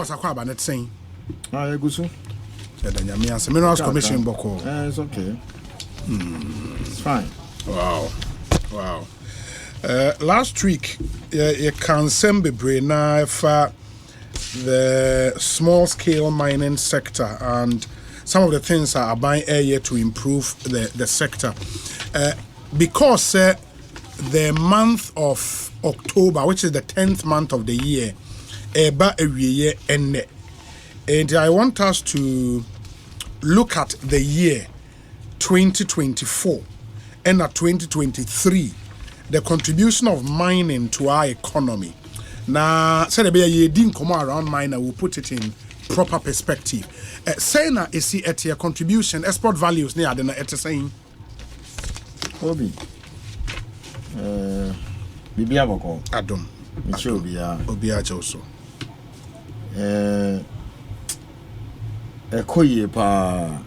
reports are quite bad saying. Ah, good so. The Minerals Commission boko. It's okay. It's fine. Wow. Last week, you can send the for the small scale mining sector and some of the things are buying area to improve the sector. Because the month of October, which is the 10th month of the year, and I want us to look at the year 2024 and at 2023, the contribution of mining to our economy. Now, say the year didn't come around miner, we'll put it in proper perspective. Saying that is at your contribution, export values near the at saying. Obi. Bibi aboko. Adam. Micho Obia. Obia also. Koye pa.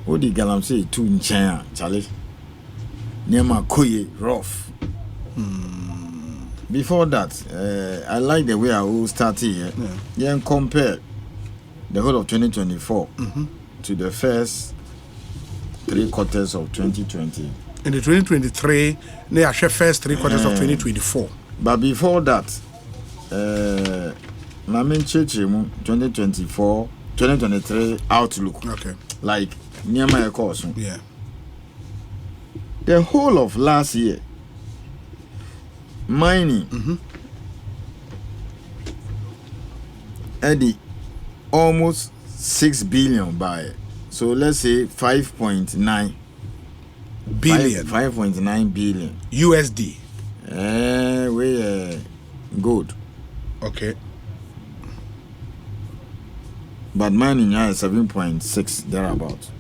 Odi galam say two in China, Charlie. Nema koye rough. Before that, I like the way I will start here. Yeah, compare the whole of 2024 to the first 3 quarters of 2020. In the 2023, they are first 3 quarters of 2024. But before that, Mamin Chechemu 2024, 2023 outlook. Okay. Like Nyama course. Yeah. The whole of last year, mining, Eddie, almost 6 billion by. So let's say 5.9 billion. 5.9 billion. USD. We good. Okay. But mining is 7.6 thereabout.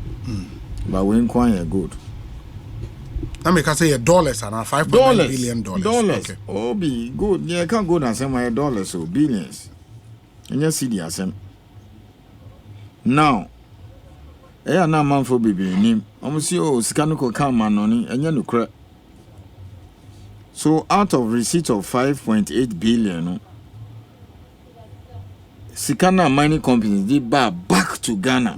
But we inquire good. I mean, I say dollars and $5 billion. Dollars. Okay. Oh, be good. Yeah, I can't go and say my dollars or billions. And you see the ASEMPA. Now, na man for baby name. I'm see scanuko come on and you know. So out of receipt of 5.8 billion, Sikana mining companies they buy back to Ghana.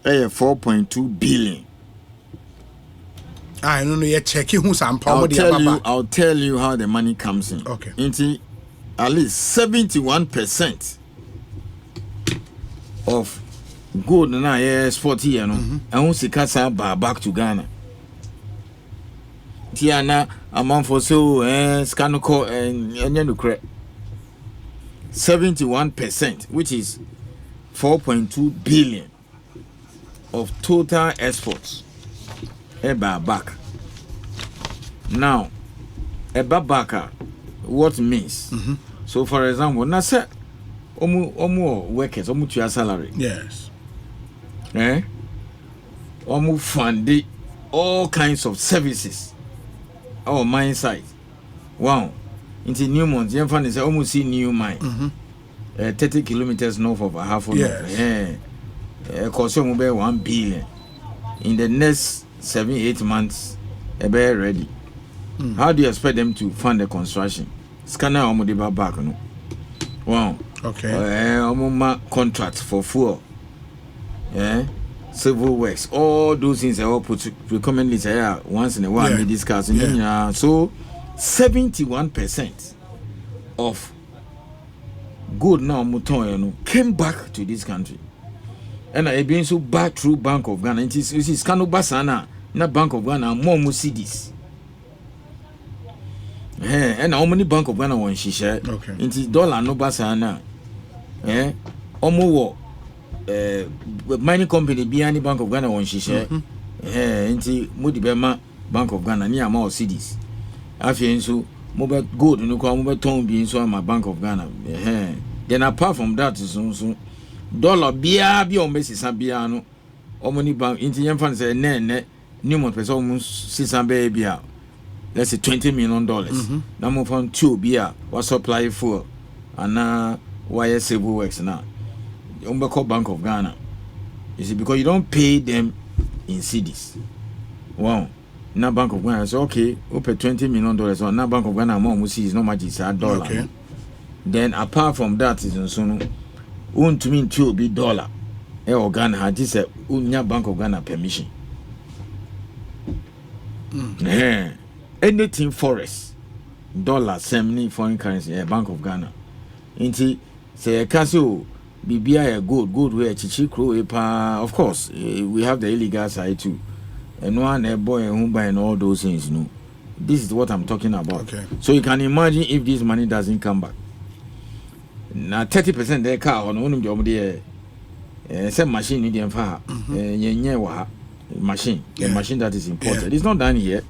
4.2 billion. I don't know yet checking who's I'll tell you how the money comes in. Okay. Into at least 71% of gold na export here and who sikasa back to Ghana. Tiana amount for so scanuko and 71%, which is 4.2 billion of total exports. Back. Now, back, what means? So, for example, na say omu workers, omu to your salary. Yes. Omu fund all kinds of services. Our mine site. Wow. Into new months, you find is almost see new mine. 30 kilometers north of a half of cost of 1 billion. In the next 7-8 months, be ready. How do you expect them to fund the construction? Scanner omodiba back, no. Wow. Okay. Contract for fuel. Civil works. All those things are all put recommended once in a while we discuss. So 71% of good now muton came back to this country. And I been so back through Bank of Ghana. It is Kano Basana, not Bank of Ghana, more cities. And how many Bank of Ghana one she share? Okay. It is dollar no Basana. Omo mining company behind the Bank of Ghana one she share. Inti Mudi Bema Bank of Ghana near more cities. After so mobile gold no kwa mobile ton being so my Bank of Ghana. Then apart from that is also dollar bia on basis bia no omoni bank inti yemfa say ne new month person almost 600 bia let's say $20 million na mo found 2 bia what supply for and wire civil works now Umbeko Bank of Ghana. You see, because you don't pay them in cedis. Wow. Now Bank of Ghana say okay, we pay $20 million. So now Bank of Ghana more cedis, no much is $1. Okay. Then apart from that is also no to mean to be dollar or Ghana had this unya Bank of Ghana permission. Anything forest dollar semi foreign currency Bank of Ghana. Inti say castle BBI good way chichi crow of course we have the illegal side too. And one a boy who buy and all those things, you know. This is what I'm talking about. Okay. So you can imagine if this money doesn't come back. Now 30% their car on one job there. Some machine in the machine. The machine that is imported. It's not done here.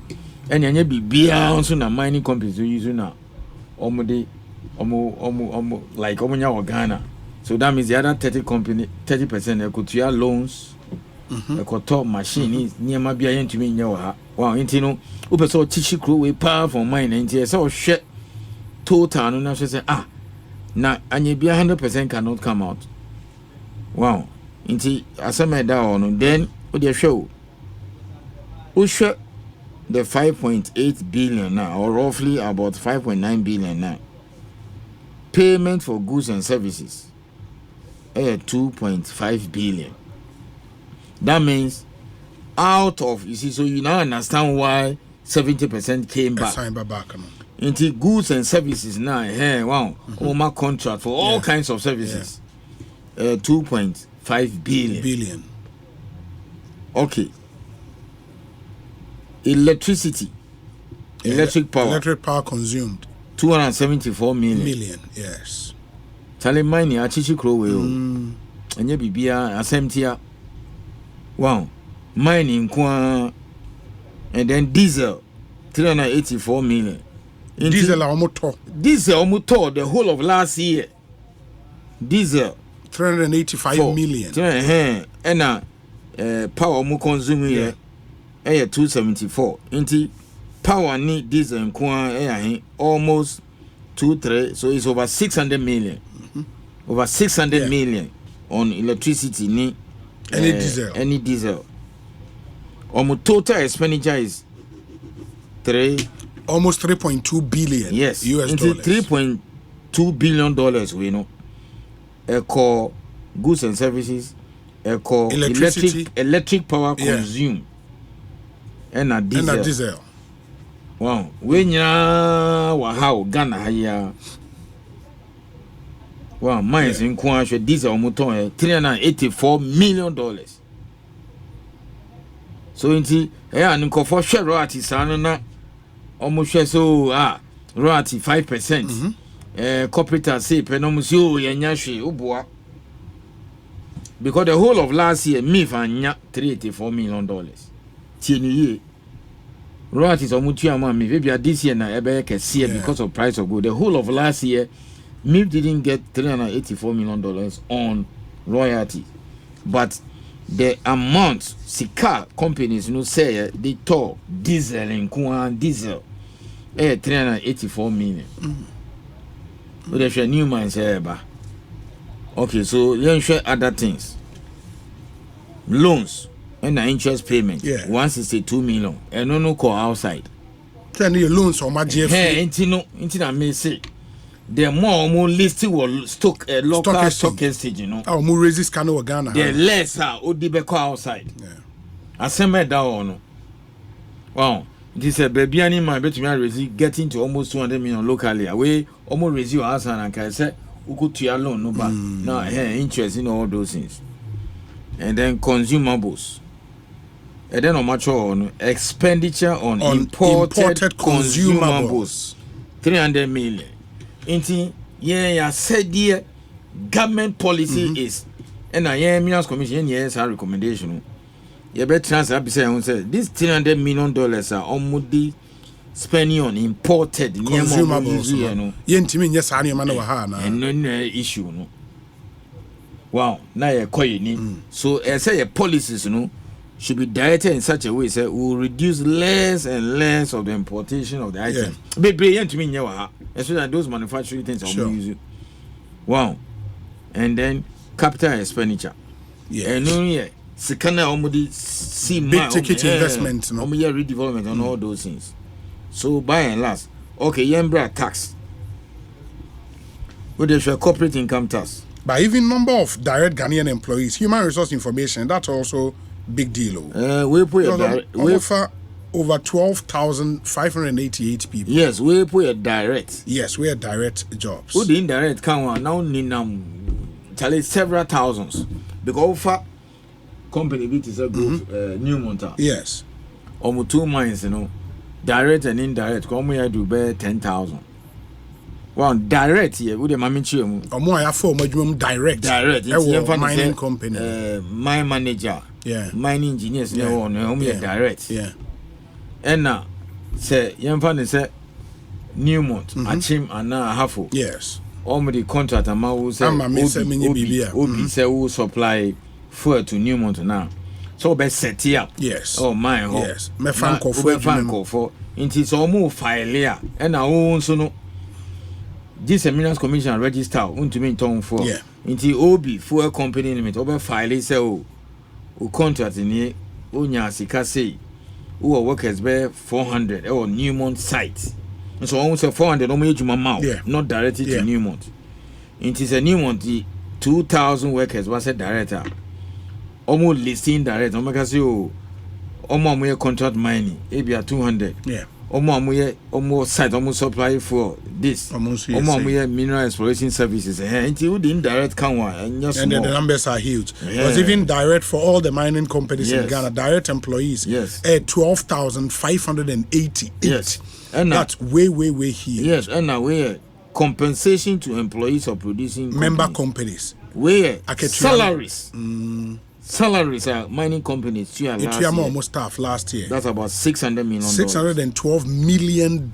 And you be also na mining companies use now. Like Ghana. So that means the other 30% they could share loans. Top machine is near my being to me in your wow, intino, Uber so teach crew we power for mine and so shit total. No, she say, now, and you be 100% cannot come out. Wow, inti asema down, then with your show, we show the 5.8 billion now, or roughly about 5.9 billion now. Payment for goods and services, 2.5 billion. That means out of, you see, so you now understand why 70% came back. Into goods and services now, wow, my contract for all kinds of services, 2.5 billion. Okay. Electricity, electric power consumed 274 million. Yes. Tell him mine, Achichi Crowe, and you be ASEMPA. Wow, mining and then diesel 384 million. Diesel motor the whole of last year. Diesel 385 million. And power mo consume here 274. Inti power need diesel and almost 2-3, so it's over 600 million. Over 600 million on electricity need. Any diesel. Total expenditure is almost 3.2 billion. Yes, US dollars. $3.2 billion. We know. Eco goods and services. Eco electric power consumed. And a diesel. Wow. When you how Ghana here. Wow, mines in Kwansha diesel motor $384 million. So inti and for share royalty sanana almost so royalty 5%. Corporate say penomusio yanyashi ubwa. Because the whole of last year me fanya $384 million. Tieni royalties omutu ama me maybe this year na ebe kese because of price of gold. The whole of last year MIF didn't get $384 million on royalty, but the amount Sika companies say they told diesel in Kuan diesel 384 million. But there's a new mines here. Okay, so let's share other things. Loans and the interest payment. 162 million. And no call outside. Can you loans or my GFC? Hey, I may say. The more listed will stock a local stock exchange, you know. Our more resist Kano Ghana. The less Odibeko outside. ASEMPA down. Wow. This is baby animal bet me resist getting to almost 200 million locally. Away almost resist your house and can say who could to your loan no back. Now interest in all those things. And then consumables. And then on much on expenditure on imported consumables. 300 million. Inti said the government policy is and I Minas Commission our recommendation. You better transfer this $300 million are almost spending on imported consumables. And no issue no. Wow, now you're calling so I say your policies should be directed in such a way that we will reduce less and less of the importation of the item. Be brilliant to me, especially those manufacturing things are using. Wow, and then capital expenditure. And Sikana already see big ticket investments, redevelopment and all those things. So by and large, okay, Yembra tax. What is your corporate income tax? But even number of direct Ghanaian employees, human resource information, that's also big deal. We put over 12,588 people. Yes, we put a direct. Yes, we are direct jobs. Who the indirect can now need several thousands because for company bit is a group new monta. Yes. Almost 2 mines, direct and indirect. Come here do bear 10,000. Well, direct here, would the mammy chum? Or more, I have four direct. Direct, mining company. Mine manager, mine engineers, direct. Yeah. And now, say, young fan say, Newmont, Achim, and now half. Yes. Already contract and Obi say who supply fuel to Newmont now. So be set up. Yes. Oh my. Yes. Me franco for. It is almost file here. And I also know. This Minerals Commission register unto me town for. Yeah. Inti Obi fuel company limit over file say o contract ni unya sika say who workers be 400 or Newmont site. And so almost 400 no major mouth, not directly to Newmont. It is a Newmont 2,000 workers was a director. Almost listing direct. Omega say almost contract mining, maybe 200. Yeah. Almost site, almost supply for this. Almost mineral exploration services. Until the indirect can and the numbers are huge. Because even direct for all the mining companies in Ghana, direct employees, 12,588. Yes. And that's way here. Yes, and now we're compensation to employees of producing member companies. Where salaries. Salaries are mining companies. Almost staff last year. That's about $600 million. $612 million.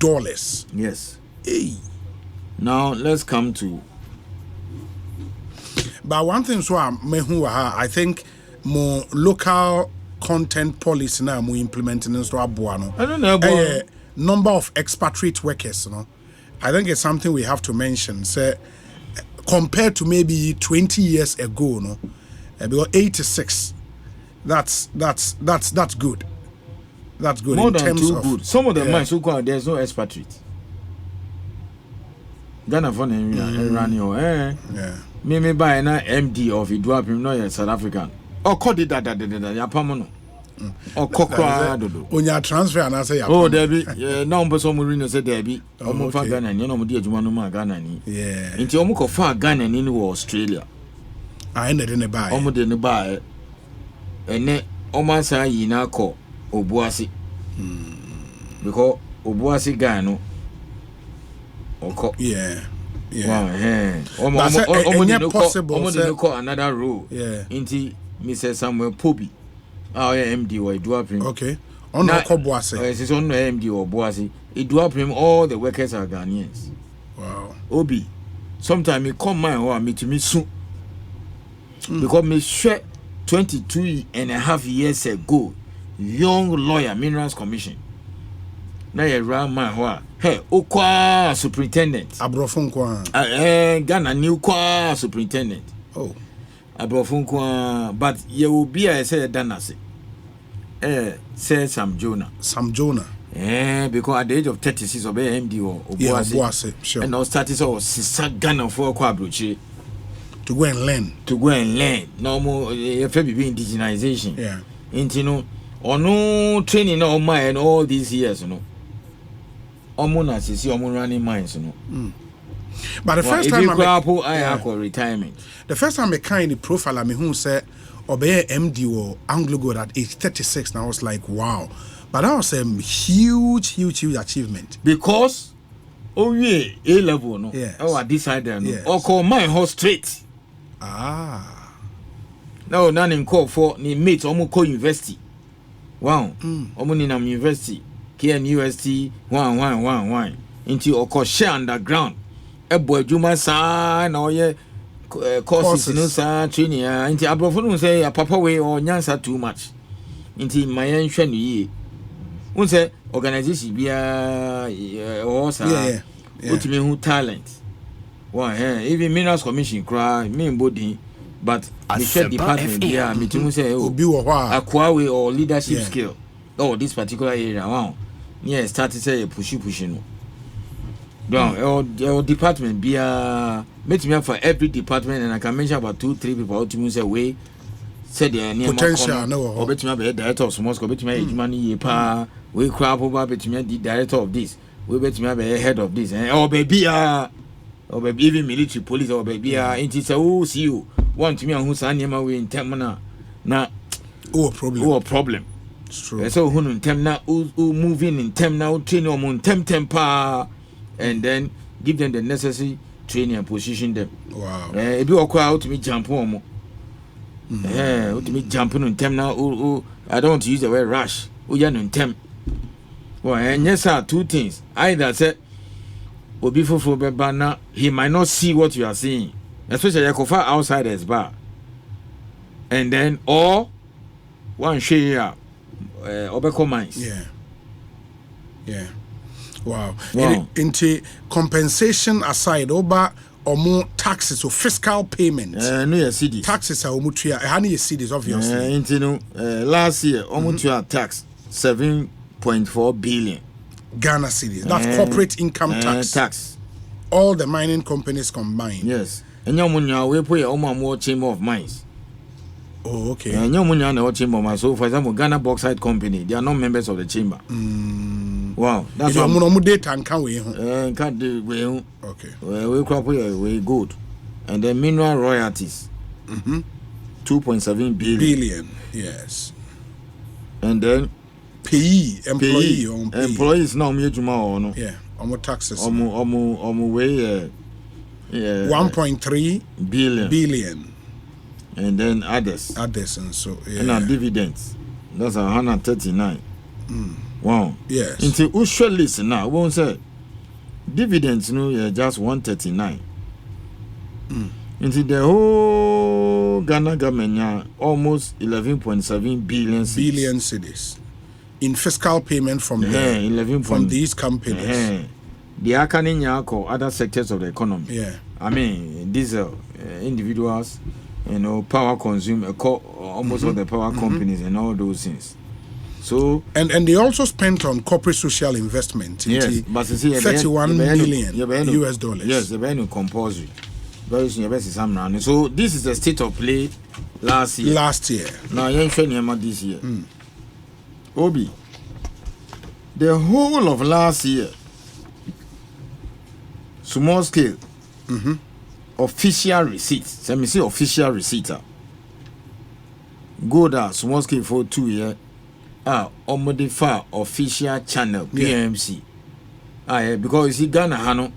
Yes. Hey. Now let's come to. But one thing, I think more local content policy now we implementing in Buano. I don't know. Number of expatriate workers, I think it's something we have to mention. So, compared to maybe 20 years ago, because 86, that's good. That's good. More in than terms too of, good. Some of the mines who go out, there's no expatriate. Ghana for running me buy an MD of it drop him no South African. Or call it that ya pamono. Or cocoa on your transfer and I say Debbie, now but some marine said Debbie, almost far Ghana, you know, dear Jumanuma Ghana. Yeah. Into almost far Ghana in Australia. I ended in a buy. Almost in a buy. And then almost I now call Obuasi. Because Obuasi Ghana. Yeah. Almost possible another role. Yeah. Into Mr. Samuel Pobi. Our MD or Duaprim. Okay. On no Boise. It's on the MD or Boise. It Duaprim, all the workers are Ghanaians. Wow. Obi. Sometimes you come my or meet me soon. Because me sure 22.5 years ago, young lawyer, Minerals Commission. Now you run my hoa. Hey, Okwa superintendent. Abrofon kwa. Ghana new kwa superintendent. Oh. Abrofon kwa. But you will be a say danasi. Say Sam Jonah. Because at the age of 36 of MD or Obuasi, sure. And I started so Sisa Ghana for Kwabruchi. To go and learn. No more indigenization. Yeah. Into or no training on mine all these years, Almost see running mines, But the first time I retirement. The first time I kind of profile me who said obey MD or Anglo Gold at age 36, and I was like, wow. But that was a huge achievement. Because A level, no. Yes. Oh, I decided or call mine horse straight. No, none in call for ni mates almost call university. Wow. Almost in university. KNUST 1 into or share underground. A boy Juma san or courses no sa training into Abrofon say a papa way or nyansa too much. Into my ancient ye. One say organization be or put me who talent. Why even Minerals Commission cry me body but the chef department me to say acquire or leadership skill. Oh, this particular area wow. Yeah, started say pushing no. or department be meet me for every department, and I can mention about 2-3 people out to say way said the potential no or bet me be director of small school, bet me money pa we crap over bet me the director of this, we bet me be head of this, or baby or baby even military police or baby it is a see you want me on who's animal we in term na problem. It's true. So who in term now who moving in term now train on temper and then give them the necessary training and position them. Wow. If you are out to me jump on to me jumping on term now I don't want to use the word rush. We are on term. Well, and yes, sir, two things. Either say Obi for banner, he might not see what you are seeing. Especially you far outside his bar. And then or one share Obeko mines. Yeah. Wow. Into compensation aside, over or more taxes or fiscal payments. No, CDs. Taxes are almost how many CDs obviously. Into last year, almost tax 7.4 billion Ghana cedis. That's corporate income tax. All the mining companies combined. Yes. And you we put more chamber of mines. Oh, okay. And you no chamber of mines. So, for example, Ghana Bauxite Company, they are not members of the chamber. Wow, that's why no data and can we? Can't do we? Okay. We crop we good, and then mineral royalties. 2.7 billion. Yes. And then employees now me juma or no. Yeah. Omo taxes. Omo way 1.3 billion. And then others and so and our dividends. That's 139. Wow. Yes. Into usual list now, won't say dividends just 139. Into the whole Ghana government almost 11.7 billion cedis in fiscal payment from from these companies. The Akaninya other sectors of the economy. Yeah. I mean diesel individuals, power consume almost all the power companies and all those things. So and they also spent on corporate social investment. Yes, but you see, $31 million US. Yes, the value compulsory. Very soon, so this is the state of play last year. Now you ain't this year. Obi, the whole of last year, small scale, official receipts. Let me see official receipt. Go down small scale for 2 years. Omodify official channel PMC. Because you see Ghana Hano,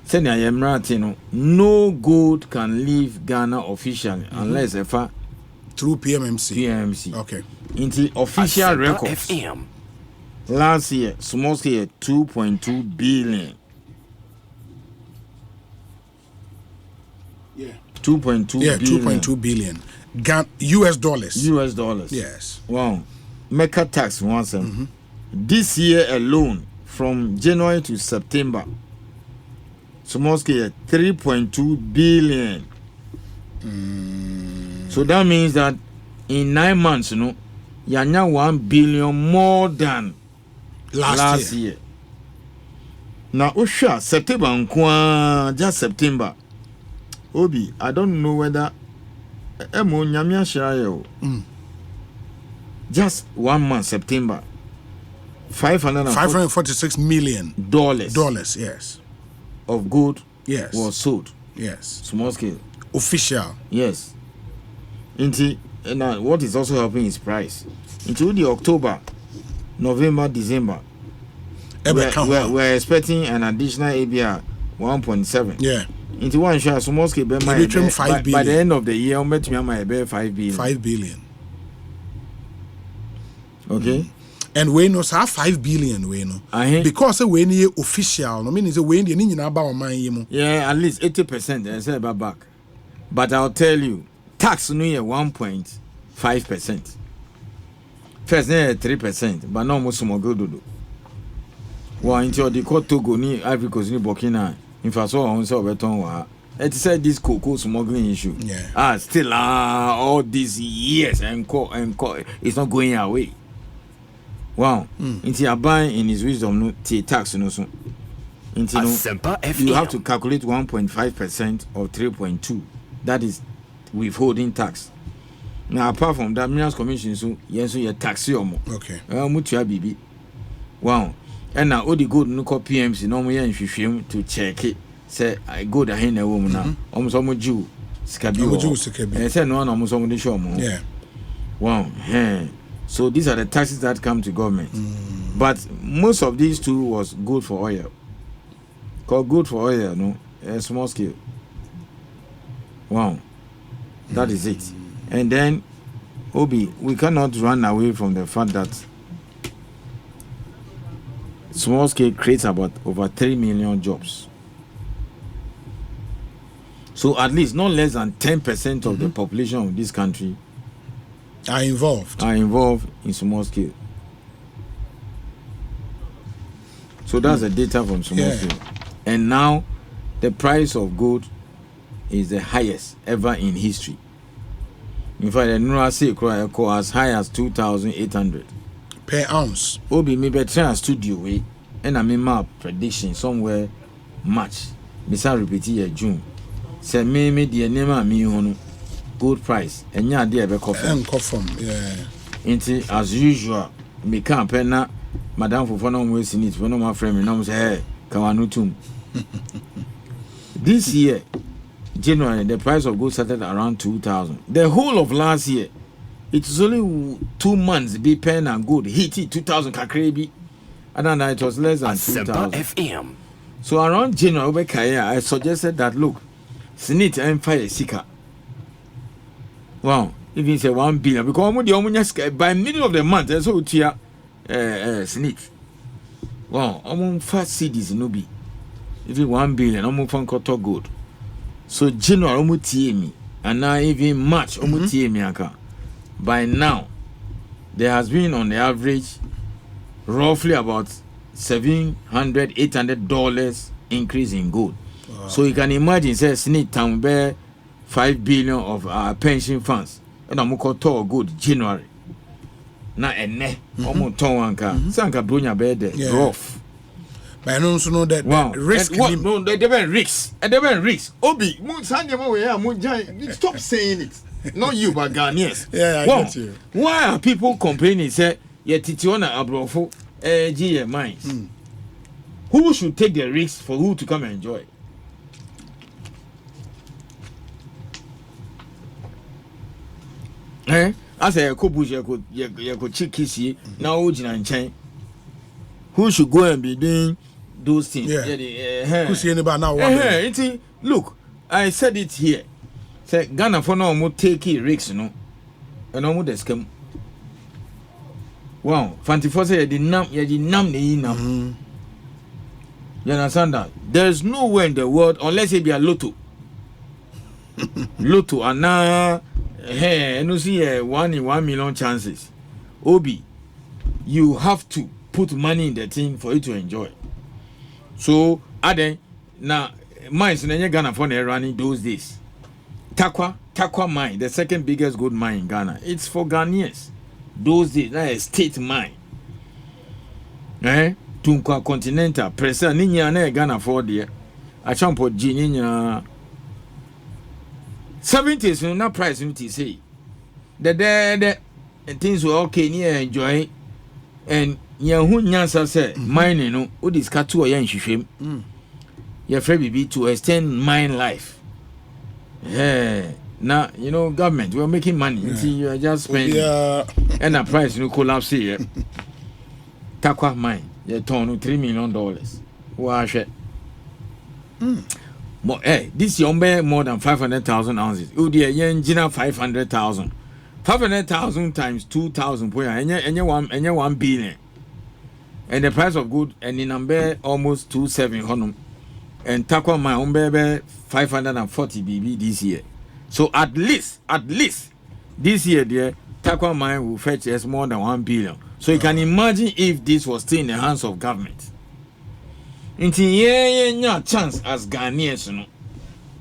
send I am writing no gold can leave Ghana officially unless through PMC. Okay. Into official records. FM. Last year, small scale 2.2 billion. Yeah. 2.2 billion. 2.2 billion. US dollars. Yes. Wow. Mecca tax once. This year alone, from January to September, small scale 3.2 billion. So that means that in 9 months, yanya 1 billion more than last year. Now, Osha September, just September. Obi, I don't know whether just 1 month, September, $546 million yes, of gold was sold. Yes, small scale, official. Yes. Now, what is also helping is price. Into the October, November, December, we're expecting an additional ABR 1.7. Yeah. Into one share, small scale, by the end of the year, I'll bet me my 5 billion. 5 billion. Okay. And we know 5 billion we know. Because we need official, no meaning we need about my yeah, at least 80% I say back. But I'll tell you, tax no 1.5%. First 3%, but no more smuggle do. Well, until the court Togo ni Ivory Coast ni Burkina, in fact, so on so beton wa. It said this cocoa smuggling issue. Yeah. Still all these years and it's not going away. Wow. Into a buying in his wisdom no tax no so. ASEMPA FM. You have to calculate 1.5% or 3.2. That is withholding tax. Now, apart from that, Minerals Commission, so yes, you tax you. Okay. Mutua BB. Wow. And now, all the good no PMC, no more to check it. Say, I go to a woman now. Almost almost Jew. Scabi. I said, no, almost almost the show. Yeah. Wow. So these are the taxes that come to government. But most of these two was good for oil. Called good for oil, no? A small scale. Wow. That is it. And then, Obi, we cannot run away from the fact that small scale creates about over 3 million jobs. So at least not less than 10% of the population of this country are involved in small scale. So that's the data from small scale. And now the price of gold is the highest ever in history. In fact, the Nura say as high as 2,800 per ounce. Obi me better studio way, and I mean my prediction somewhere March. Misa repeat here June. Say me the name me hono gold price. And ya there be confirm. Yeah. Inti as usual, me can't pen na Madam for no way in it. When my friend me no say hey, kawanutum. This year. January, the price of gold started around 2,000. The whole of last year, it was only 2 months be pen and gold hit it 2,000 kakrebi, and then it was less than 2,000. FM. So around January, I suggested that look, Senate and fire seeker. Wow, if it's a 1 billion, because by middle of the month, that's what here Senate. Wow, among first cities no be. If it's 1 billion, I'm from Koto gold. So January me, and now even March me aka. By now, there has been on the average roughly about $700-800 increase in gold. Wow. So you can imagine say Senate town bear 5 billion of our pension funds. And I'm going to gold January. Na ene omo ton wanka. Sanka bronya bear there rough. But I also know that risk. No, they don't risks. And they don't risks. Obi, stop saying it. Not you, but Ghanaians. Yeah, I get you. Why are people complaining? Say, yeah, Titiona Abrofo, GM mines. Who should take the risks for who to come and enjoy? As a kobush, you could check kissy now, Ojin and Chain. Who should go and be doing those things? Who's anybody now? Look, I said it here. Say Ghana for now mo take risks, no, and no more the scam. Wow, Fantifo say the nam the nam. You understand that? There's nowhere in the world unless it be a lotto. Lotto and now and you see 1 in 1 million chances. Obi, you have to put money in the thing for you to enjoy. So, Aden, now, mines in Ghana for running those days. Takwa mine, the second biggest gold mine in Ghana. It's for Ghanaians. Those days, that is state mine. Tunkwa Continental, Presa, Ninya, ne Ghana for there. A champo G, Ninya. 70s, no price, you say. The things were okay, near enjoy. And Yahu Nyansa said, mine, no, what is Katu or Yan Shim? Your friend be to extend mine life. Now, you know, government, we're making money. You are just spending. And the price, you know, collapse here. Takwa mine, you turn $3 million. Wash it. This young bear more than 500,000 ounces. Oh, dear, Jina 500,000. 500,000 times 2,000 and you 1 billion. And the price of gold and in number almost 2,700. And Takwa my own baby 540 BB this year. So at least this year, dear, Takwa mine will fetch us more than 1 billion. So you can imagine if this was still in the hands of government. Inti ye chance as Ghanaians, no,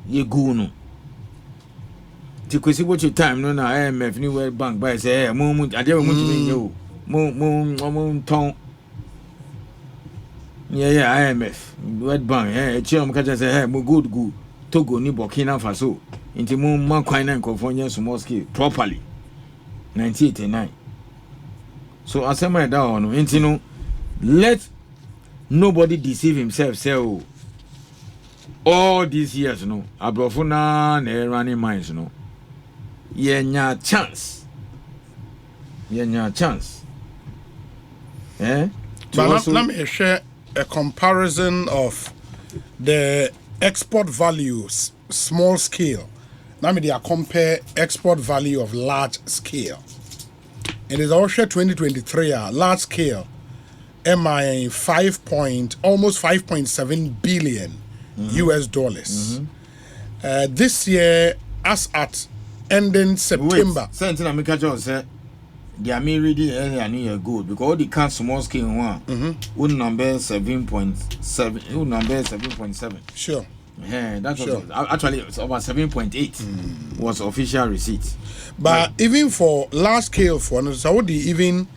ye go no. To kwesi what your time no na IMF New World Bank by say mo ade mo timi yo mo ton Yeah, IMF, World Bank, Chiam Kaja say, hey, mo good, Togo, ni Burkina Faso, into Mo Quine and California small scale properly. 1989. So ASEMPA down, into let nobody deceive himself, say, oh, all these years, Abrofuna, ne running minds, nya chance. But let me share a comparison of the export values, small scale. Let me compare export value of large scale. It is also 2023 large scale. MI almost 5.7 billion US dollars. This year, as at ending September. They are really early and year good because all the cars small scale one would number 7.7 number 7.7. Sure. Yeah, that's sure. Actually it's about 7.8 was official receipt. But even for large scale for so the even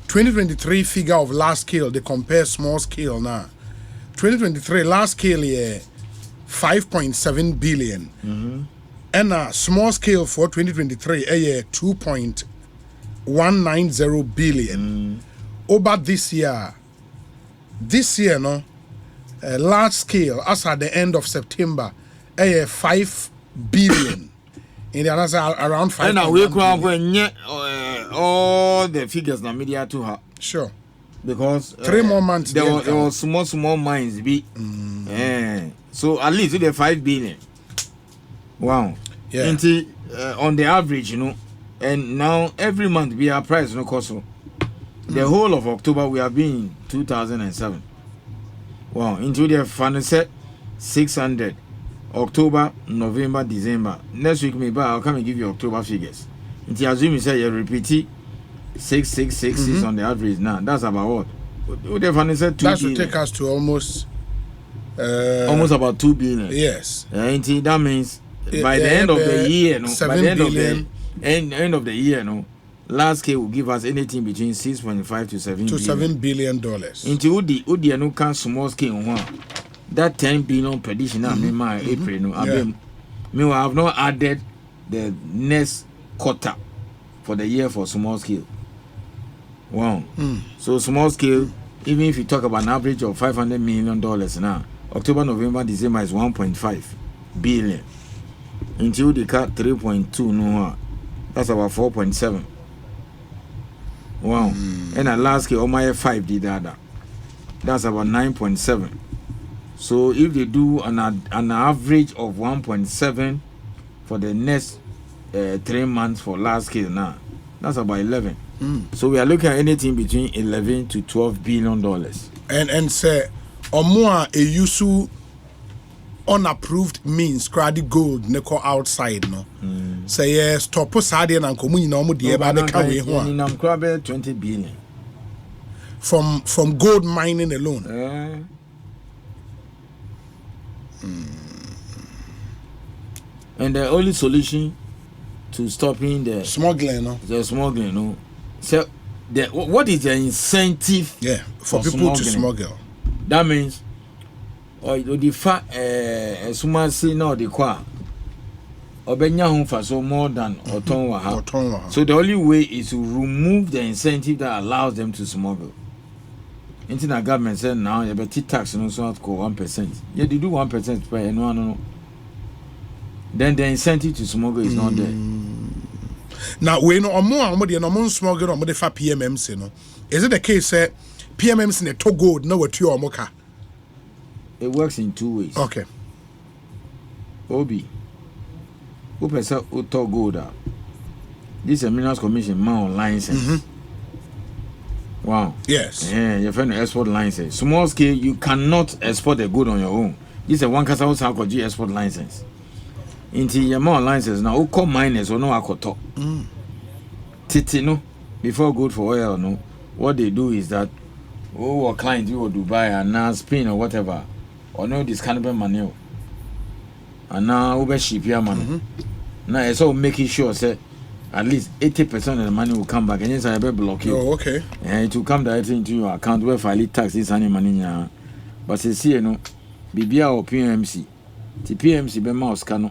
2023 figure of large scale they compare small scale now. 2023 large scale 5.7 billion. And small scale for 2023 2.190 billion. Over this year large scale as at the end of September 5 billion. In the answer around 5. And we when all the figures na media to her. Sure. Because 3 more months there were small mines be. So at least the 5 billion. Wow. Yeah. And on the average, and now every month we are price cost. The whole of October we have been in 2007. Wow, into the final set 600 October, November, December. Next week maybe I'll come and give you October figures. Until assume you say you repeat it 666 on the average now. That's about what? The final set 2 that billion. should take us to almost about 2 billion. Yes. Until that means by the end of the year, by the end of the year, last scale will give us anything between 6.5 to 7 billion. $7 billion. Into Udi no can small scale one. That 10 billion prediction my April me have not added the next quarter for the year for small scale. Wow. So small scale, even if you talk about an average of $500 million now, October, November, December is 1.5 billion. Until the cut 3.2 that's about 4.7. Wow. And at last scale, my 5 did that. That's about 9.7. So if they do an average of 1.7 for the next 3 months for last scale now, that's about 11. So we are looking at anything between 11 to 12 billion dollars. And say, or more a useful unapproved means credit gold neko outside no. Say yes, stop Sadian and Comuni no the eba the carry one. 20 billion. From gold mining alone. And the only solution to stopping the smuggling, So what is the incentive for people to smuggle? That means the fact sumasi no the kwa obenya home for so more than otonwa. So the only way is to remove the incentive that allows them to smuggle. International government said now you better tax no so at 1%. Yeah, they do 1% per no. Then the incentive to smuggle is not there. Now we know more smuggle or for PMMs, Is it the case that PMMs in a to gold no what you are? It works in 2 ways. Okay. Obi. Who person who talk gold? This is a Minerals Commission man license. Wow. Yes. Yeah, your friend export license. Small scale, you cannot export the good on your own. This is a one casa house G export license. Into your more license now, who call miners or no akoto. Titi no, before good for oil no. What they do is that a client you will Dubai and now Spain or whatever, or no this cannibal money. And now over ship your money. Now it's all making sure say at least 80% of the money will come back and yes I will block you. Oh, okay. And it will come directly into your account where file tax is any money but see no bibia or PMC the PMC be mouse cano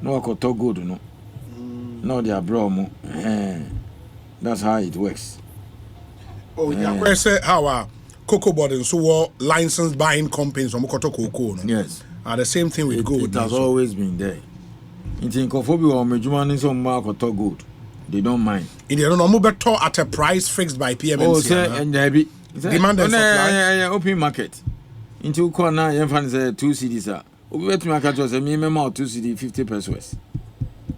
no akoto gold no no they are bro mo that's how it works. Oh yeah, where say how cocoa board and so licensed buying companies from Koto Cocoa. No? Yes. The same thing with gold. It has always been there. In Tinkophobia or Mejuman is on Markoto gold. They don't mind. In the no better at a price fixed by PMC. Oh, sir, and there be demand and supply. Open market. Into corner, you find 2 CDs. Open market was a minimum 2 CD 50 pesos.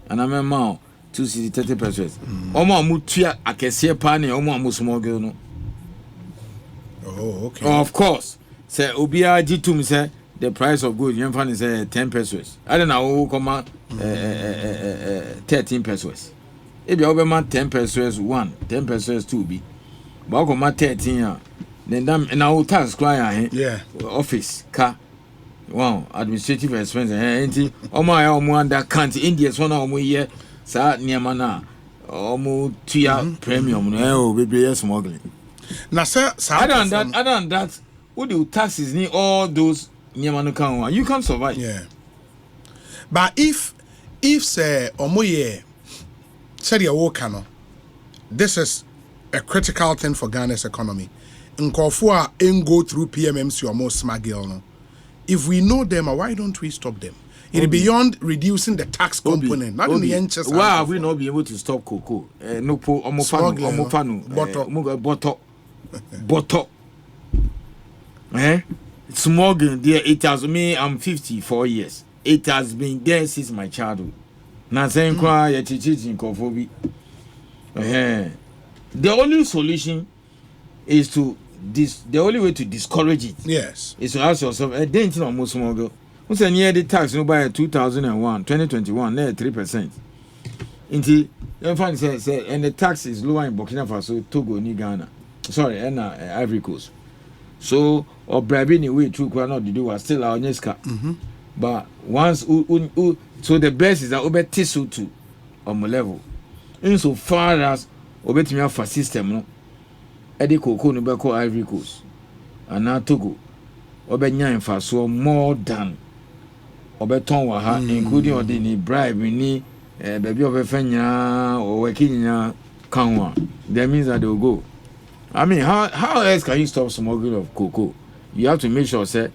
And I remember 2 CD 30 pesos. Omo mutia akese pani omo small girl no. Oh, okay. Of course. Say Obia G2 say the price of gold you find is 10 pesos. I don't know who come 13 pesos. If you over 10 pesos 1, 10 pesos 2 be. But come 13 then and now tax client yeah. Office car. Wow, administrative expense eh omo under count India so na omo here sa niema na omo tia premium no baby smuggling. Now sir, other than that what do taxes need all those niema no can you can survive. Yeah. But if say omo ye said your work no, this is a critical thing for Ghana's economy. Nkofo a go through PMMC or more smuggle no. If we know them, why don't we stop them? It's beyond reducing the tax component. Not in the interest. Why have we not been able to stop cocoa? No po omofanu bottle. Smuggling there. It has me. I'm 54 years. It has been there since my childhood. Now saying cry ya teaching conformity. The only solution is to the only way to discourage it. Yes. Is to ask yourself, didn't know most smuggle. Who's a near the tax no by 2021, 3%. Inti, find say and the tax is lower in Burkina Faso, Togo, ni Ghana. Sorry, and Ivory Coast. So or bribing away through not to do was still our Neska. But once so the best is that over tissue to on my level. In so far as obey me for system no. Edi Cocoa no be call Ivory Coast and now Togo obenya infaso more than obeton wa ha including ordinary bribe ni baby obefanya or working nya kanwa. That means that they will go. I mean how else can you stop smuggling of cocoa? You have to make sure say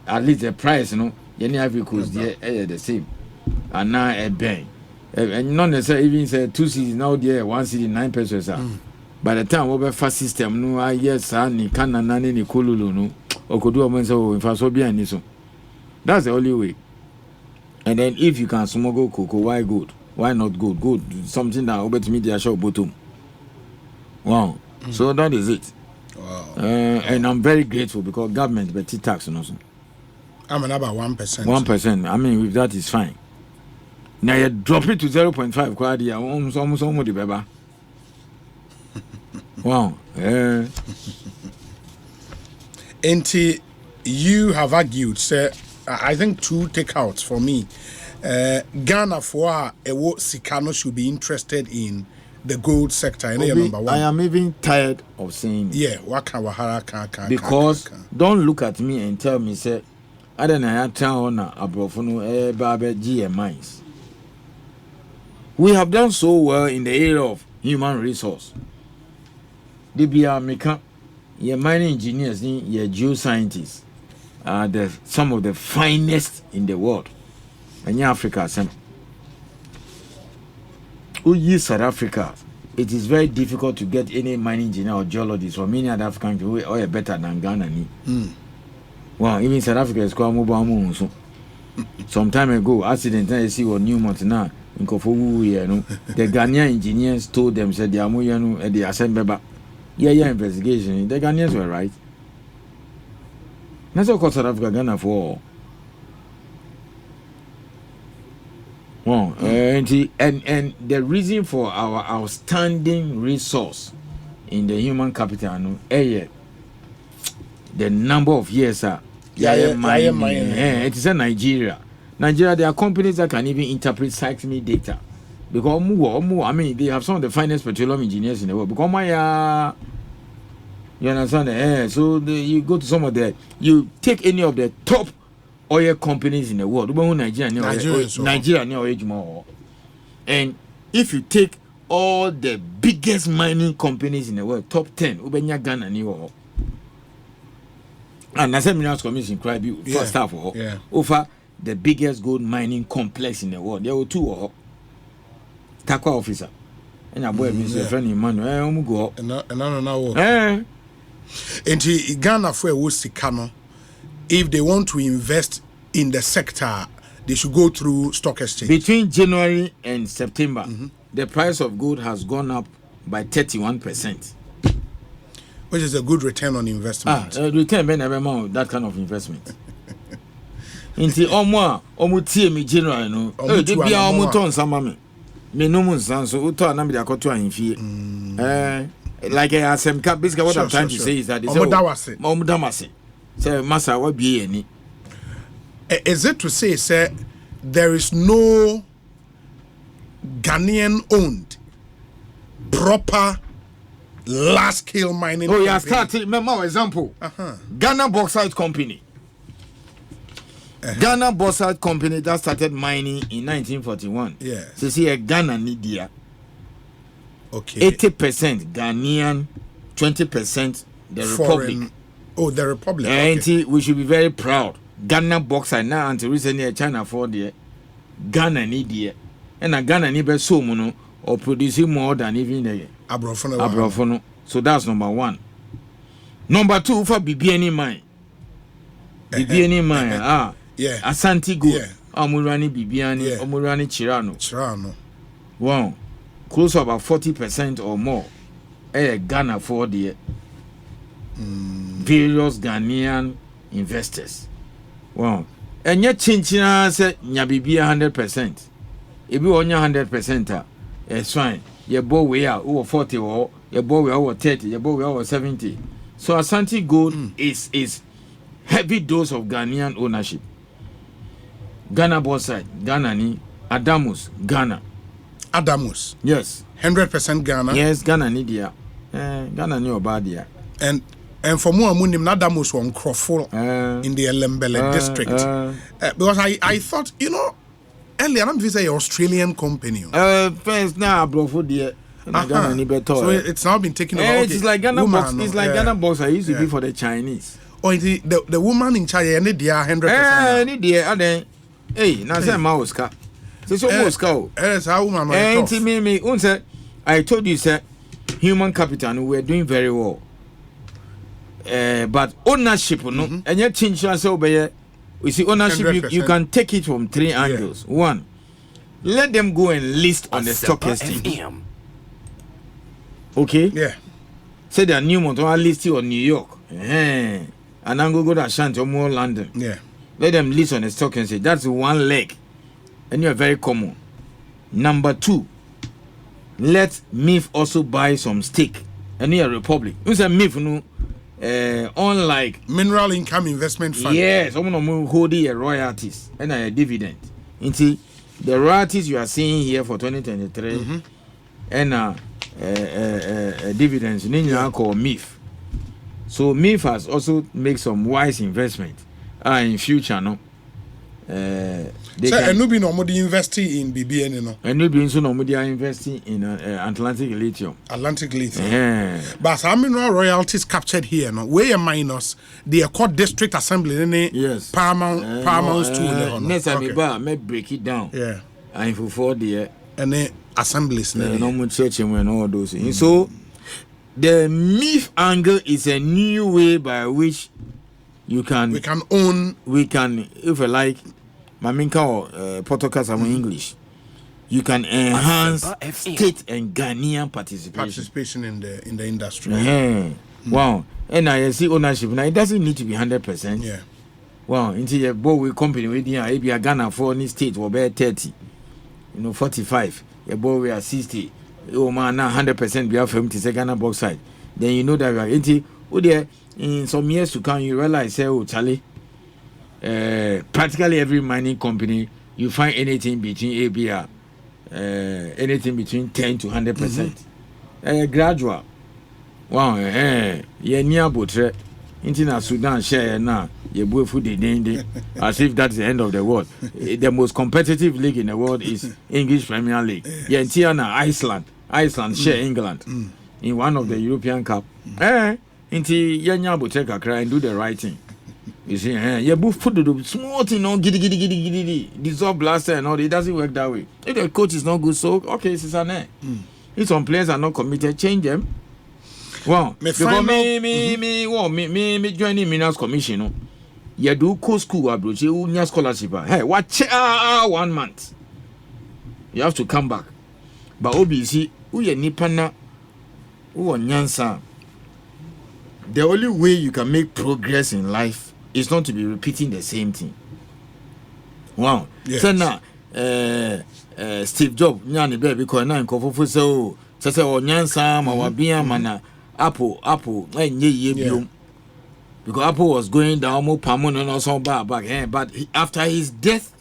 at least the price any Ivory Coast there the same and now a bang and not necessarily even say 2 cities now there 1 city 9 pesos by the time we fast system no yes ni kana nani ni kululu no okodu omenso in faso bia ni so that's the only way. And then if you can smuggle cocoa, why good? Why not good? Good something that over to me the show bottom. Wow. So that is it. Wow. And I'm very grateful because government but tax and also. I'm about 1%. 1%. I mean with that is fine. Now you drop it to 0.5 quad almost the beba. Wow. Until you have argued, sir, I think 2 takeouts for me. Ghana for Ewo Sikano should be interested in the gold sector. Number 1. I am even tired of saying yeah, waka wahara because don't look at me and tell me, say, I don't know how to abrofono babe GMIs. We have done so well in the area of human resource. They be your mining engineers, your geoscientists are some of the finest in the world. And Africa, South Africa, it is very difficult to get any mining engineer or geologist from any other African country or better than Ghana. Well, even South Africa is quite mobile. So, some time ago, accident I see what Newmont now in Kofu, the Ghanaian engineers told them said they are more at the ASEMPA. Yeah, investigation. The Ghanaians were right. That's what South Africa Ghana for. Well, and the reason for our outstanding resource in the human capital, the number of years it is a Nigeria. There are companies that can even interpret seismic data. Because I mean they have some of the finest petroleum engineers in the world. Because You understand? So you go to some of the, you take any of the top oil companies in the world. Nigeria, and if you take all the biggest mining companies in the world, top 10, Ubenya Ghana ni wo. And National Minerals Commission cry first half over the biggest gold mining complex in the world. There were two Takwa officer. And a boy, Mr. Friend Emmanuel, go. And Ghana for Sikano, if they want to invest in the sector, they should go through stock exchange. Between January and September, the price of gold has gone up by 31%. Which is a good return on investment. Return that kind of investment. Inti omo tie me January no. De bia omo ton sama me. Me no mun san so uto na me de akoto ahemfie. Like ASEMPA, basically what I'm trying to say is that it's omo damase. Say masa wa bie ani. Is it to say, sir, there is no Ghanaian owned proper large scale mining? Oh, yeah, starting. Remember example. Ghana Bauxite Company. Ghana Bauxite Company that started mining in 1941. Yeah. So see a Ghana Nidia. Okay. 80% Ghanaian, 20% the foreign. Republic. Oh, the Republic. And okay. we should be very proud. Ghana Bauxite now until recently China for the Ghana Nidia. And a Ghana Nibe so mono or producing more than even the Abrofono. So that's number one. Number two for BBNE mine. BBNE mine. Yeah. Asante Gold. Yeah. Omurani BBNE. Yeah. Omurani Chirano. Wow. Close to about 40% or more. Ghana for the various Ghanaian investors. Wow. And yet Chinchina said Nyabibia 100%. If you own 100%, it's fine. Your boy we are over 40 or your boy we are over 30, your boy we are over 70. So Asante Gold is heavy dose of Ghanaian ownership. Ghana Bauxite, Ghana ni Adamus, Ghana. Adamus. Yes. 100% Ghana. Yes, Ghana ni dia. Ghana ni Obadia. And for more Munim Adamus one Crawford in the Elembele district. Because I thought, earlier I'm say Australian company. First now Brofo dear. So it's now been taken over. It's like Ghana box. It's like Ghana box. I used to be for the Chinese. Oh, the woman in China, any dear 100%. Any dear, and hey, now say Mauska. So Moscow. Yes, how woman. Me, I told you, sir, human capital. We're doing very well. But ownership, no, and yet change over. We see ownership. You can take it from three angles. Yeah. One, let them go and list on the stock exchange. Okay. Yeah. Say they are new motor listed on New York. And then go to Ashanti or more London. Yeah. Let them list on the stock exchange. That's one leg. And you're very common. Number two, let MIF also buy some stake. And you're a Republic. You say MIF, no. Unlike Mineral Income Investment Fund. Yes, I'm gonna hold the royalties and a dividend. Into the royalties you are seeing here for 2023 and dividends in called MIF. So MIF has also made some wise investment in future, no. And be normally investing in BBN, no. And be also normally investing in Atlantic Lithium. Yeah. But how many royalties captured here, no? Where minus the Accord District Assembly, yes. Paramount too. Next time may break it down. Yeah. And for the and then assemblies, normal church and all those things. So the MIF angle is a new way by which we can own, if you like, Maminka or Portuguese and English, you can enhance state and Ghanaian participation in the industry. Wow. And I see ownership now. It doesn't need to be 100%. Yeah. Wow. Into your boy company with a Ghana for any state will be 30, 45. Your boy we are 60. Oh man, now 100% be for him to say Ghana Bauxite. Then you know that we are into. Oh dear. In some years to come, you realize, Charlie, practically every mining company, you find anything between anything between 10 to 100%. Gradual. Wow, ye near botre. Intina Sudan share na ye bofu de as if that's the end of the world. The most competitive league in the world is English Premier League. Ye Tiana Iceland share England in one of the European Cup. Inti ye nya botre kakra and do the right thing. You see, ye both put the small thing on giddy dissolve blaster and all. It doesn't work that way. If the coach is not good, so okay, it's an if some players are not committed, change them. Well, because me joining Minas Commission, no. You do co-school abroad, you need scholarship. Hey, watch 1 month. You have to come back. But obviously, we are nipana, who are nyansa. The only way you can make progress in life is not to be repeating the same thing. Wow. Yes. So now, Steve Jobs, nyani baby, because now in Kofu so nyansa mawabia mana. Apple, because Apple was going down more permanent or so back. But after his death,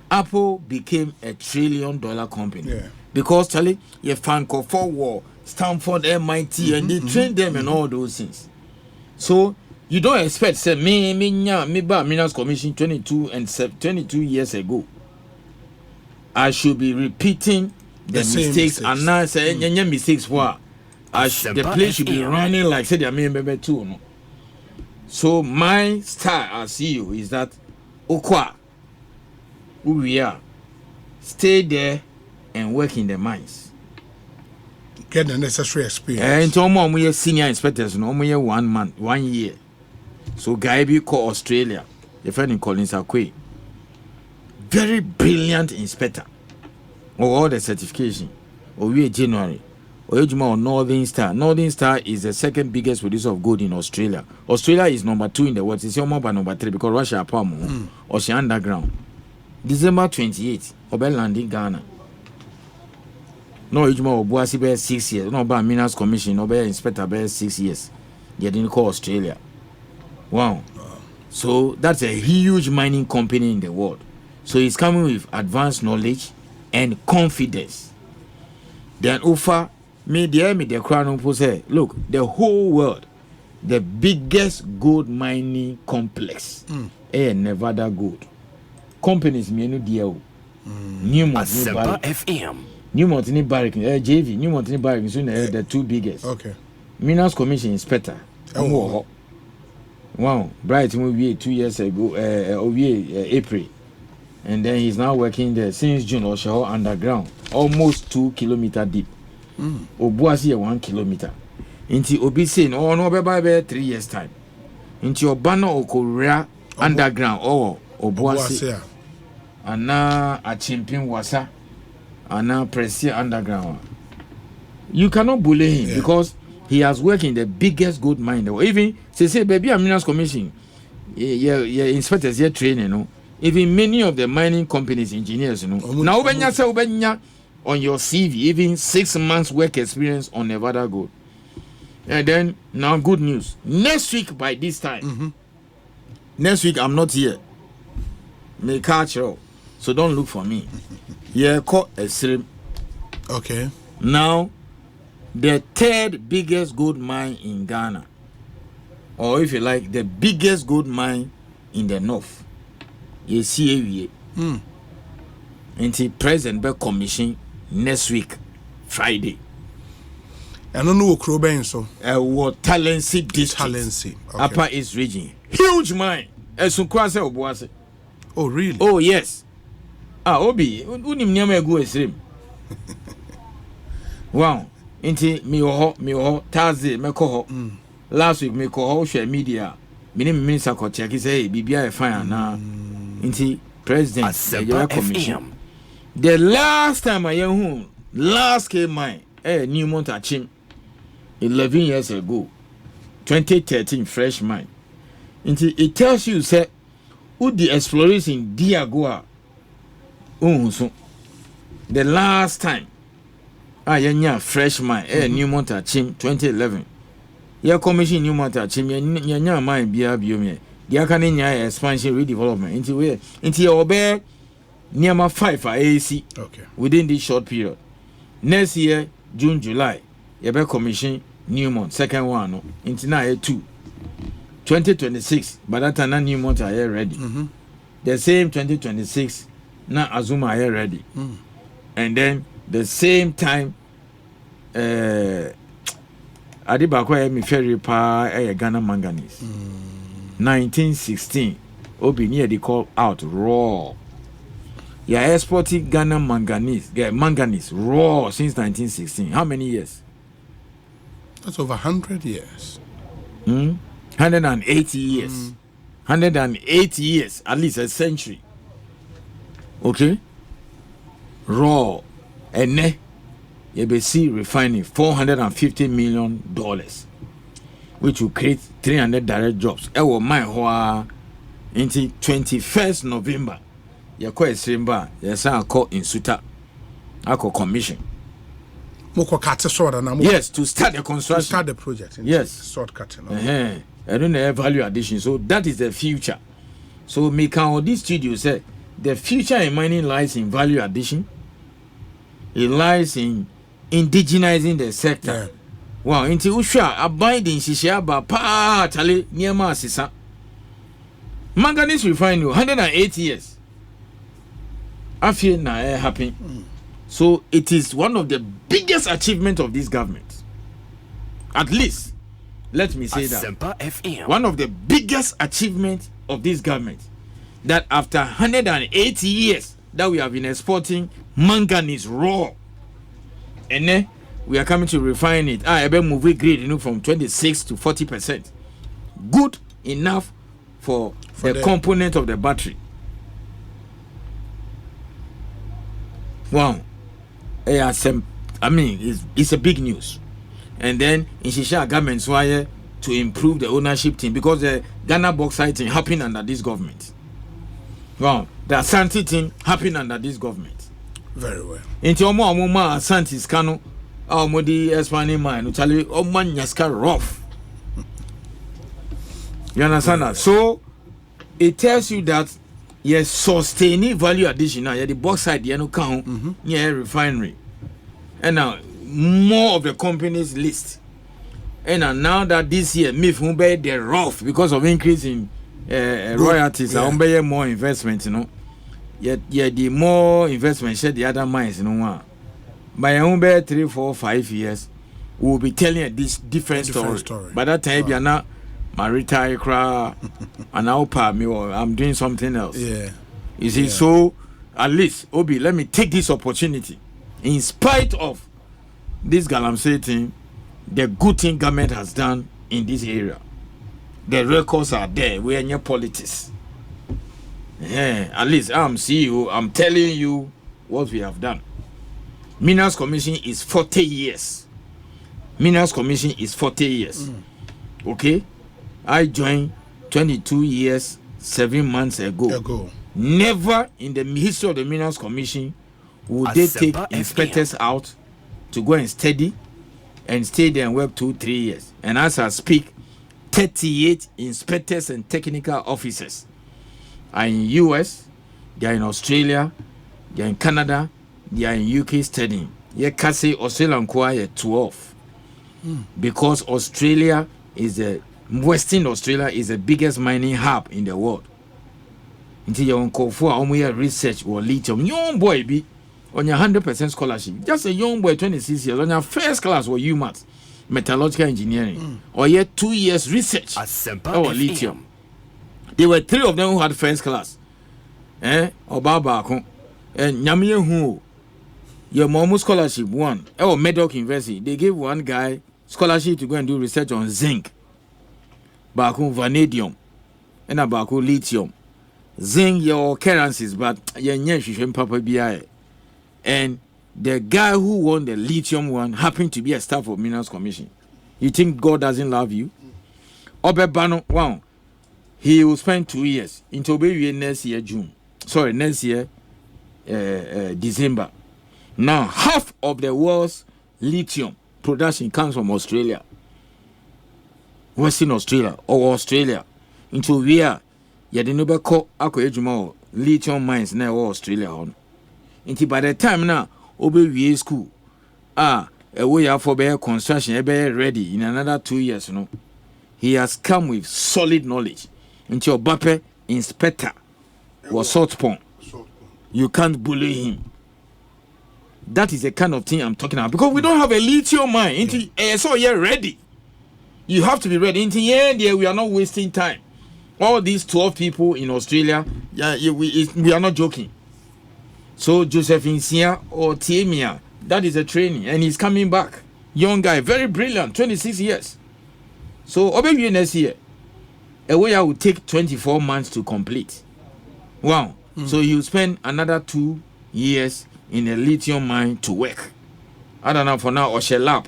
Apple became $1 trillion company. Yeah. Because Charlie, you found for war, Stanford, MIT, and they trained them and all those things. So you don't expect say me ba Minas Commission 22 years ago. I should be repeating the mistakes and now say mistakes for. The place should be running like say they member too. No? So my style as CEO is that Okwa, who we are, stay there and work in the mines. Get the necessary experience. And we senior inspectors, no more 1 month, 1 year. So Gaibi call Australia, the friend in Collins Akwe. Very brilliant inspector. All the certification. We January. Or Northern Star. Northern Star is the second biggest producer of gold in Australia. Australia is number 2 in the world. It's by number 3 because Russia palm or she underground. December 28th, Obel landing Ghana. No, Ujuma Obuasi bear 6 years. No, by Minas Commission, no bear inspector bear 6 years. They didn't call Australia. Wow. So that's a huge mining company in the world. So he's coming with advanced knowledge and confidence. Then offer me the crown say, look, the whole world, the biggest gold mining complex, Nevada Gold. Companies me no deal. ASEMPA FM. Newmont ni Barrick, JV, Newmont ni Barrick, so the 2 biggest. Okay. Minas Commission Inspector. Wow, Bright movie 2 years ago, April. And then he's now working there since June or so underground, almost 2 kilometers deep. Obuasi 1 kilometer. Inti Obi saying, oh no, by 3 years time. Inti Obano Okorea underground, Obuasi. And now a champion wasa, and now Presia underground. You cannot bully him because he has worked in the biggest gold mine. Even say baby, I'm Minas Commission. Yeah, inspectors here training, no. Even many of the mining companies, engineers, now Ubenya on your CV, even 6 months work experience on Nevada Gold. And then now good news. Next week by this time. Next week I'm not here. May catch you. So don't look for me. Caught a stream. Okay. Now the 3rd biggest gold mine in Ghana. Or if you like, the biggest gold mine in the north. You see, President Beck Commission next week, Friday. I don't know what so. What Talensi district. Talensi. Okay. Upper East region. Huge mine. Oh, really? Oh, yes. Obi, unim nyama go esrim. Wow. Inti mi ho Thursday me ko ho. Last week me ko ho share media. Minister ko check say bibia e fine na. Inti president ASEMPA commission. The last time I heard last came mine New Montachim 11 years ago, 2013 fresh mine. Inti it tells you say who the exploration Diagoa. So the last time fresh mine New Montachim 2011. Your commission New Montachim nya mine bia biome. Dia kan nya expansion redevelopment into your obey near 5 for ASEMPA. Okay. Within this short period. Next year, June, July, you be commission Newmont second one no into now 2 2026 by that time Newmont are here ready. The same 2026 now Azuma are here ready. And then the same time Adibakwa mi ferry pa Ghana manganese 1916 obi near they call out raw. Yeah, exporting Ghana manganese raw since 1916. How many years? That's over 100 years. 180 years. 180 years, at least a century. Okay? Raw. And YBC refining $450 million, which will create 300 direct jobs. Ewo my hoa until 21st November. Yako esimba, yasa call in Suta. Ako commission. Yes, to start the construction. To start the project. Yes. Short cutting. I don't know value addition. So that is the future. So me can this studio say the future in mining lies in value addition. It lies in indigenizing the sector. Yeah. Wow, into Usha abiding Shishia ba pa chale niema sisa. Manganese refinery 180 years. After na happen. So it is one of the biggest achievements of this government. At least, let me say ASEMPA FM. One of the biggest achievements of this government, that after 180 years that we have been exporting manganese raw, and then we are coming to refine it. Ebe move grade, from 26 to 40%. Good enough for the component of the battery. Wow. I mean, it's a big news. And then in Shisha government's wire to improve the ownership team, because the Ghana bauxite thing happened under this government. Wow, the Asante thing happened under this government. Very well. Into Omo Asante's Kano, our Modi expanding mine, Utali Oman Yaska rough. You understand that? So it tells you that yes, sustaining value addition now, the bauxite you count near refinery. And now more of the companies list. And now that this year MIF will be the rough because of increase in royalties, I will more investment, Yet the more investment share the other mines, By 3, 4, 5 years, we will be telling this different story. By that time, you're not Marita Accra and I'm doing something else. Yeah. You see, so at least Obi, let me take this opportunity. In spite of this Galamsey thing, the good thing government has done in this area. The records are there. We are in your politics. At least I'm CEO. I'm telling you what we have done. Minerals Commission is 40 years. Minerals Commission is 40 years. Okay? I joined 22 years, 7 months ago. Never in the history of the Minerals Commission would they take inspectors out to go and study and stay there and work 2-3 years. And as I speak, 38 inspectors and technical officers are in US, they are in Australia, they are in Canada, they are in UK studying. Yeah, Kasi Australia and 12. Because Australia is Western Australia is the biggest mining hub in the world. Until you call for research or lithium, young boy be on your 100% scholarship. Just a young boy, 26 years, on your first class or UMath, metallurgical engineering, or yet 2 years research or lithium. There were 3 of them who had first class. Or Baba, and Nyamiya who your Momo scholarship won. Or Medoc University, they gave one guy scholarship to go and do research on zinc, Baku vanadium, and Baku lithium. Zinc your currencies, but Papa BI. And the guy who won the lithium one happened to be a staff of Minerals Commission. You think God doesn't love you? Obebano, wow. He will spend 2 years into next year June. Sorry, next year December. Now half of the world's lithium production comes from Australia, Western Australia or Australia. Into where you didn't know call lithium mines now Australia on. Until by the time now, Obi school, we are for better construction, be ready in another 2 years, you know. He has come with solid knowledge. Into your Bape inspector was Salt Pond. You can't bully him. That is the kind of thing I'm talking about. Because we don't have a lithium mine. So you're ready. You have to be ready. We are not wasting time. All these 12 people in Australia, we are not joking. So Joseph Insia or Tiemia, that is a training. And he's coming back. Young guy, very brilliant, 26 years. So Obey next year, a way I would take 24 months to complete. Wow. So you spend another 2 years in a lithium mine to work. I don't know for now, or shell up.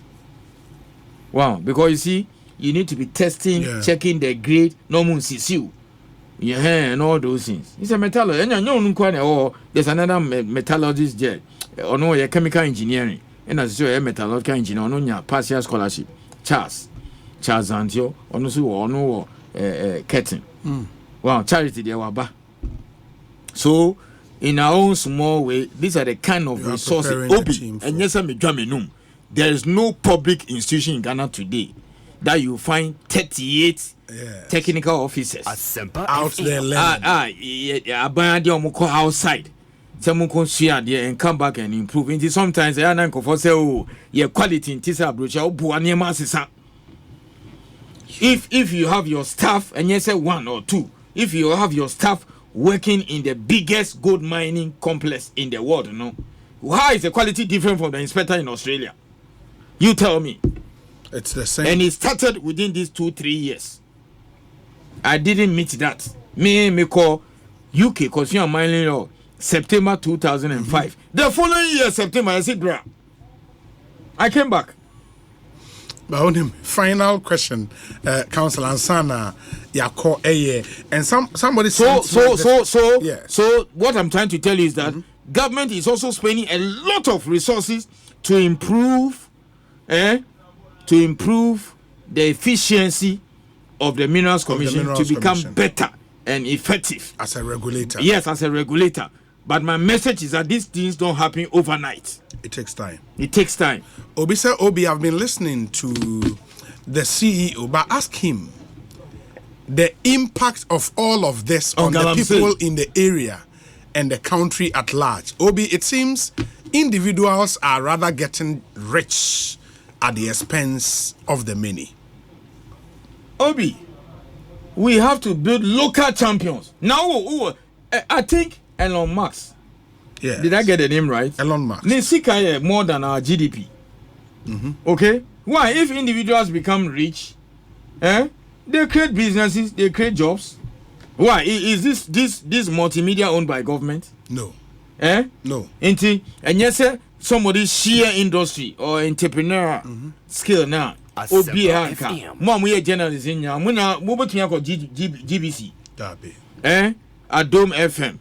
Wow, because you see, you need to be testing, checking the grade, normal CCU, and all those things. It's a metallurgist. And there's another metallurgist there, or no, a chemical engineering, and as a metallurgical engineer, no, your partial scholarship. Charles Antio, or no, Ketin. Wow, charity there, waba. So, in our own small way, these are the kind of resources. Obi, and yes, there is no public institution in Ghana today that you find 38 technical officers ASEMPA out there. Outside. Someone can share there and come back and improve. Until sometimes I don't know say, oh, your quality in Tisa Brucha, if you have your staff, and yes, 1 or 2, if you have your staff working in the biggest gold mining complex in the world, how is the quality different from the inspector in Australia? You tell me. It's the same. And it started within these 2-3 years. I didn't meet that. Me call UK Consumer Mining Law September 2005. The following year, September, I said, bruh. I came back. But on him, final question, Council Ansana, Yako Eye, and somebody. So what I'm trying to tell you is that government is also spending a lot of resources to improve, the efficiency of the Minerals Commission to become better and effective as a regulator. Yes, as a regulator. But my message is that these things don't happen overnight. It takes time. It takes time. Obi said, I've been listening to the CEO, but ask him the impact of all of this on the people in the area and the country at large. Obi, it seems individuals are rather getting rich at the expense of the many. Obi, we have to build local champions. Now, I think Elon Musk. Yes. Did I get the name right? Elon Musk. Nisika more than our GDP. Okay? Why? If individuals become rich, they create businesses, they create jobs. Why? Is this multimedia owned by government? No. No. And yes, somebody share industry or entrepreneur skill now. ASEMPA Mom, we are journalists in here. GBC. Adom FM.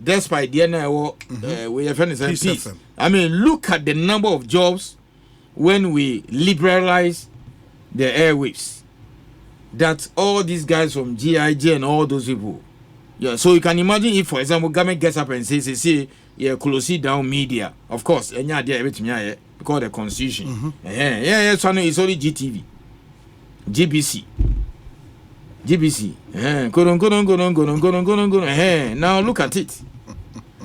Despite the we have peace. I mean, look at the number of jobs when we liberalize the airwaves. That all these guys from GIG and all those people. Yeah, so you can imagine if, for example, government gets up and says, close down media. Of course, any idea everything because the constitution. So it's only GTV, GBC. Now look at it.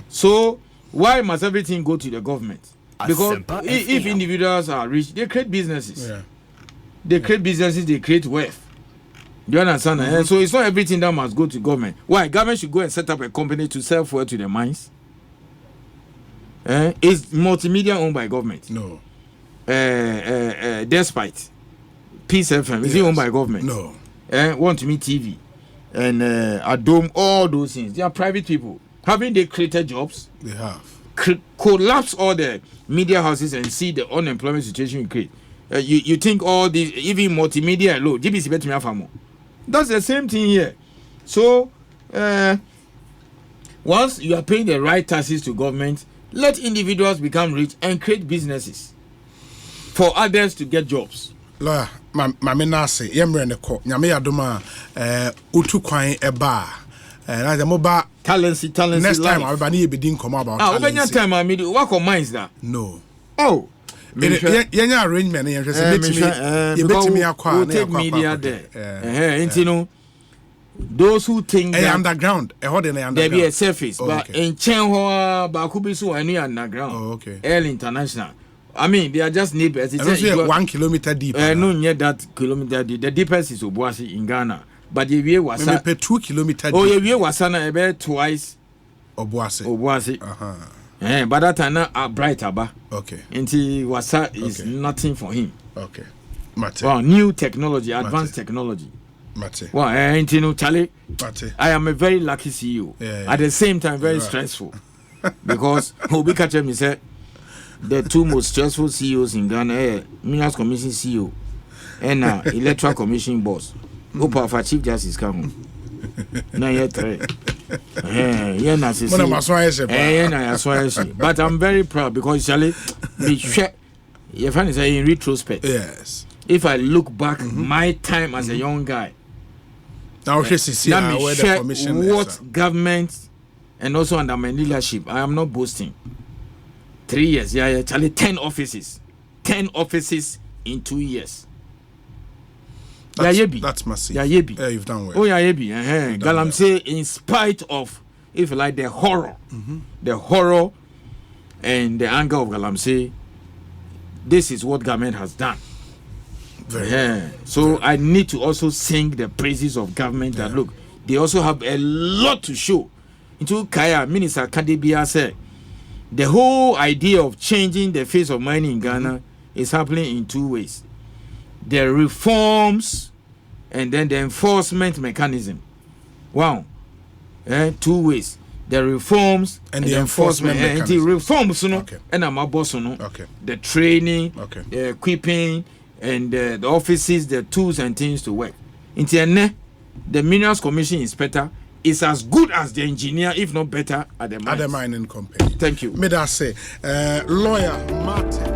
So why must everything go to the government? Because if individuals are rich, they create businesses. They create businesses, they create wealth. Do you understand? So it's not everything that must go to government. Why? Government should go and set up a company to sell fuel to the mines. Is multimedia owned by government? No. Despite Peace FM, is it owned by government? No. Want to meet TV and Adom, all those things. They are private people. Haven't they created jobs? They have. Collapse all the media houses and see the unemployment situation you create. You think all these, even multimedia alone, GBC bet me afamo. That's the same thing here. So once you are paying the right taxes to government, let individuals become rich and create businesses for others to get jobs. Lawyer, Mami Nasi, Yemre ne ko, Nyame Adoma, Utu Kwan Eba, na the mobile talency. Next time, I'll be bedin come about. When your time, I mean, what minds that? No. Oh, Yenya arrangement yen say betimi akwa na take media there. You know, those who think that underground, there be a surface, but in Chenhua, Bakubisu, and we underground. Oh, okay. Air International. I mean, they are just neighbors. It's 1 kilometer deep. No, near that kilometer deep. The deepest is Obuasi in Ghana. But the year was 2 kilometers deep. Oh, the year was about twice Obuasi. But that time now bright aba. Okay. Until Wasa is nothing for him. Okay. Mate. Well, new technology, advanced technology. Mate. Well, you know, Charlie. Mate. I am a very lucky CEO. At the same time, very stressful. Because Obi Kache me said the two most stressful CEOs in Ghana, Minerals Commission CEO and Electoral Commission boss. Opa for Chief Justice come. No, yet three. But I'm very proud because Charlie, you find it in retrospect. Yes. If I look back, my time as a young guy, now let me share what government and also under my leadership, I am not boasting. 3 years, Charlie, 10 offices. 10 offices in 2 years. That's massive. Yeah, you've done well. Oh, Galamsey, in spite of, if you like, the horror and the anger of Galamsey, this is what government has done. So I need to also sing the praises of government that look, they also have a lot to show. Into Kaya, Minister Kadibia said, the whole idea of changing the face of mining in Ghana is happening in 2 ways. The reforms and then the enforcement mechanism. Wow. 2 ways. The reforms and the enforcement mechanism. The reforms, and I'm a boss, the training, the equipping, and the offices, the tools and things to work. The Minerals Commission inspector is as good as the engineer, if not better, at the mining company. Thank you. May I say, Lawyer Martin.